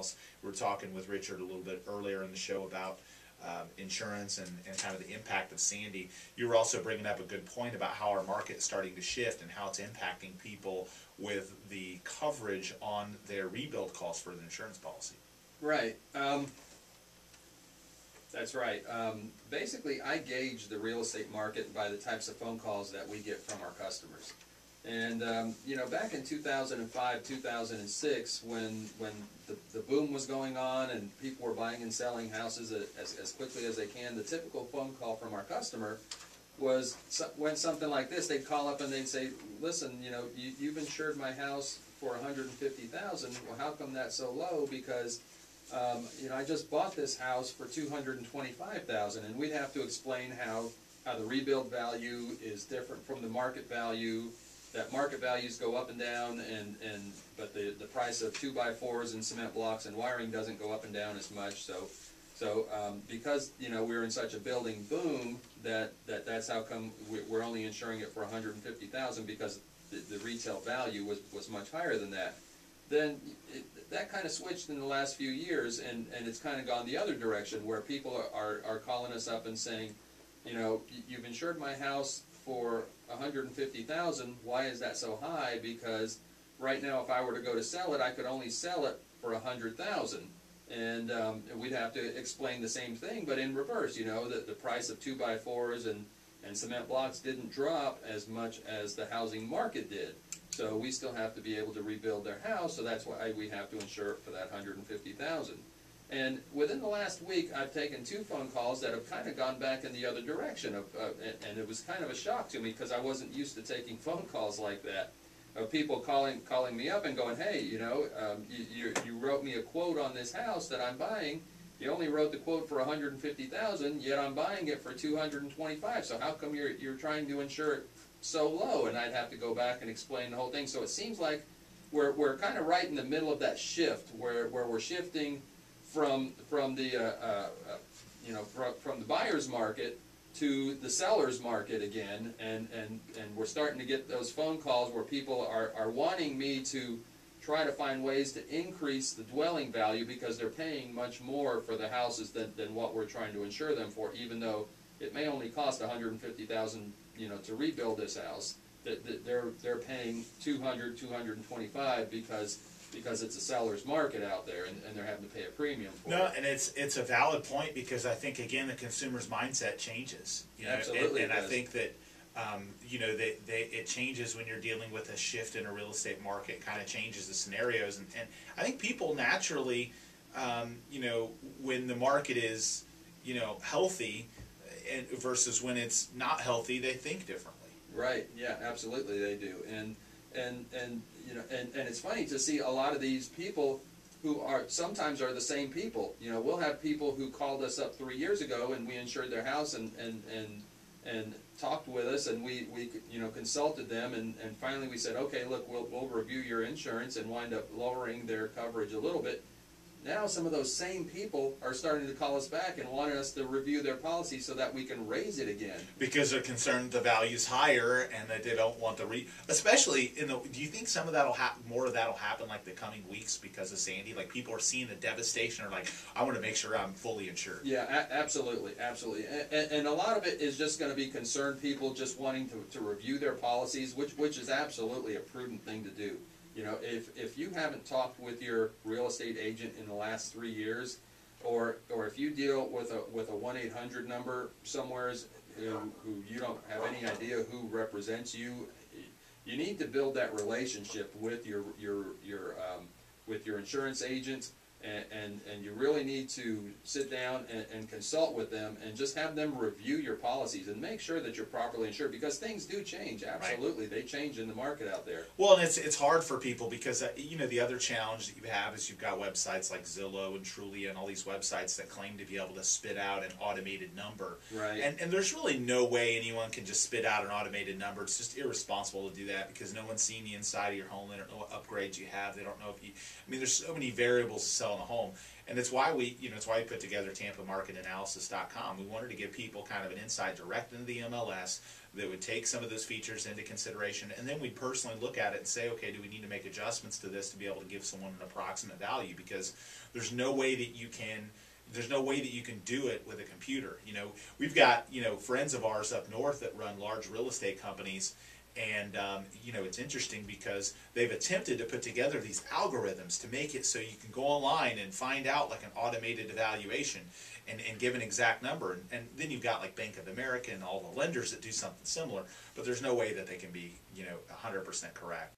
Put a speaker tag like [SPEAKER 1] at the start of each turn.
[SPEAKER 1] house. We were talking with Richard a little bit earlier in the show about insurance and kind of the impact of Sandy. You were also bringing up a good point about how our market is starting to shift and how it's impacting people with the coverage on their rebuild costs for the insurance policy.
[SPEAKER 2] Right. That's right. Basically, I gauge the real estate market by the types of phone calls that we get from our customers. And you know, back in 2005, 2006, when the boom was going on and people were buying and selling houses as quickly as they can, the typical phone call from our customer went something like this. They'd call up and they'd say, "Listen, you know, you've insured my house for $150,000. Well, how come that's so low? Because you know, I just bought this house for $225,000," and we'd have to explain how the rebuild value is different from the market value. That market values go up and down, but the price of 2x4s and cement blocks and wiring doesn't go up and down as much. So because you know we're in such a building boom, that's how come we're only insuring it for $150,000, because the retail value was much higher than that. Then that kind of switched in the last few years, and it's kind of gone the other direction, where people are calling us up and saying, you know, you've insured my house for $150,000. Why is that so high? Because right now, if I were to go to sell it, I could only sell it for $100,000, and we'd have to explain the same thing, but in reverse. You know, that the price of 2x4s and cement blocks didn't drop as much as the housing market did. So we still have to be able to rebuild their house, so that's why we have to insure it for that $150,000. And within the last week, I've taken 2 phone calls that have kind of gone back in the other direction, and it was kind of a shock to me, because I wasn't used to taking phone calls like that, of people calling me up and going, "Hey, you know, you wrote me a quote on this house that I'm buying. You only wrote the quote for $150,000, yet I'm buying it for $225,000. So how come you're trying to insure it so low?" And I'd have to go back and explain the whole thing. So it seems like we're kind of right in the middle of that shift, where we're shifting from the you know, from the buyer's market to the seller's market again, and we're starting to get those phone calls where people are wanting me to try to find ways to increase the dwelling value, because they're paying much more for the houses than what we're trying to insure them for, even though it may only cost $150,000, you know, to rebuild this house. They're paying $200,000, $225,000 because it's a seller's market out there, and they're having to pay a premium for it.
[SPEAKER 1] No, and it's a valid point, because I think, again, the consumer's mindset changes. You know,
[SPEAKER 2] Absolutely,
[SPEAKER 1] and I think that you know, it changes when you're dealing with a shift in a real estate market. Kind of changes the scenarios, and I think people naturally, you know, when the market is, you know, healthy, and versus when it's not healthy, they think differently.
[SPEAKER 2] Right. Yeah. Absolutely, they do. And you know, and it's funny to see a lot of these people who sometimes are the same people. You know, we'll have people who called us up 3 years ago, and we insured their house and talked with us, and we you know, consulted them, and finally we said, okay, look, we'll review your insurance, and wind up lowering their coverage a little bit. Now some of those same people are starting to call us back and wanting us to review their policy so that we can raise it again.
[SPEAKER 1] Because they're concerned the value's higher, and that they don't want to especially in the. Do you think some of that'll happen? More of that'll happen like the coming weeks because of Sandy. Like people are seeing the devastation, or like, I want to make sure I'm fully insured.
[SPEAKER 2] Yeah, absolutely, absolutely. And a lot of it is just going to be concerned people just wanting to review their policies, which is absolutely a prudent thing to do. You know, if you haven't talked with your real estate agent in the last 3 years, or if you deal with a 1-800 number somewhere who you don't have any idea who represents you, you need to build that relationship with your insurance agent, and you really need to sit down and consult with them, and just have them review your policies and make sure that you're properly insured, because things do change. Absolutely, right. They change in the market out there.
[SPEAKER 1] Well, and it's hard for people, because you know, the other challenge that you have is you've got websites like Zillow and Trulia and all these websites that claim to be able to spit out an automated number.
[SPEAKER 2] Right.
[SPEAKER 1] And there's really no way anyone can just spit out an automated number. It's just irresponsible to do that, because no one's seen the inside of your home. They don't know what upgrades you have. They don't know if you. I mean, there's so many variables selling a home. And it's why it's why we put together TampaMarketAnalysis.com. We wanted to give people kind of an insight direct into the MLS that would take some of those features into consideration, and then we'd personally look at it and say, okay, do we need to make adjustments to this to be able to give someone an approximate value? Because there's no way that you can do it with a computer. We've got friends of ours up north that run large real estate companies, and it's interesting because they've attempted to put together these algorithms to make it so you can go online and find out like an automated evaluation and give an exact number. And then you've got like Bank of America and all the lenders that do something similar, but there's no way that they can be 100% correct.